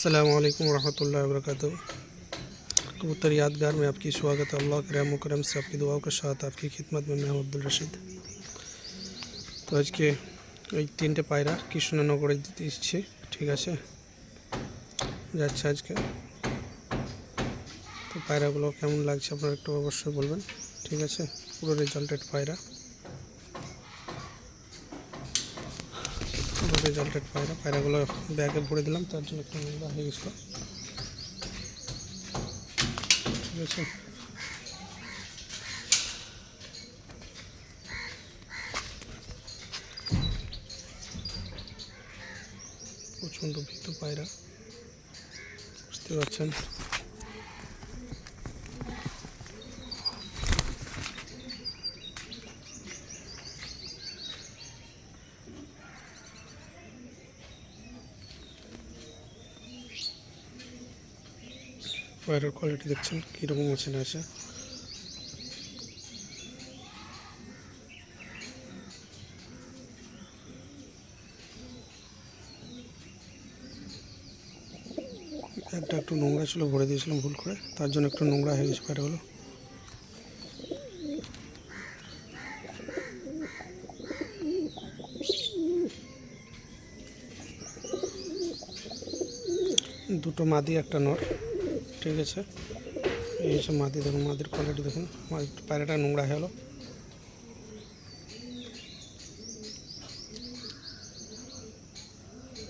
अस्सलाम वालेकुम रहमतुल्लाहि व बरकातहू। कबूतर यादगार में आपकी स्वागत है। अल्लाह के रहम करम से आपकी दुआओं के साथ आपकी खिदमत में मैं अब्दुल रशीद। तो आज के तीनटे पायरा कृष्णनगरे दिচ্ছি, ठीक আছে, যাচ্ছে আজকে। তো পায়রাগুলো কেমন লাগছে আপনারা একটু অবশ্যই বলবেন, ঠিক আছে। পুরো রেজাল্টেড পায়রা, পুরো রেজাল্টেড পায়রাগুলো ব্যাগে ভরে দিলাম, তার জন্য একটু নোংরা হয়ে গেছিলো, ঠিক আছে। প্রচণ্ড ভীতু পায়রা, বুঝতে পারছেন। পায়রার কোয়ালিটি দেখছেন কীরকম আছে না আছে। একটা একটু নোংরা ছিল, ভরে দিয়েছিলাম ভুল করে, তার জন্য একটু নোংরা হয়ে গেছে পায়রাগুলো। দুটো মাদি একটা নর, ঠিক আছে। এই হচ্ছে মাদি, দেখুন মাদির কোয়ালিটি দেখুন। পায়রাটা নোংরা হয়ে গেলো।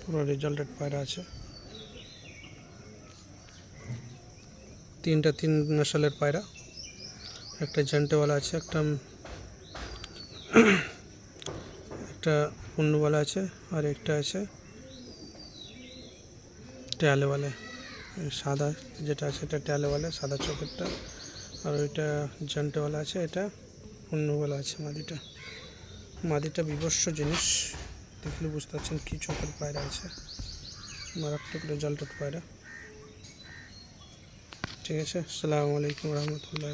পুরো রেজাল্টেড পায়রা আছে। তিনটা তিন নসলের পায়রা, একটা জেন্টেওয়ালা আছে, একটা পুন্নুওয়ালা আছে, আর একটা আছে ট্যালেওয়ালা। সাদা যেটা আছে এটা ট্যালেওয়ালা, সাদা চোখেরটা। আর ওইটা জেন্টেওয়ালা আছে, এটা পুন্নুওয়ালা আছে। মাদিটা বিভৎস জিনিস, দেখলে বুঝতে পারছেন কী চোখের পায়রা আছে। মারাত্মক রেজাল্টেড পায়রা, ঠিক আছে। আসসালামু আলাইকুম রহমতুল্লাহ।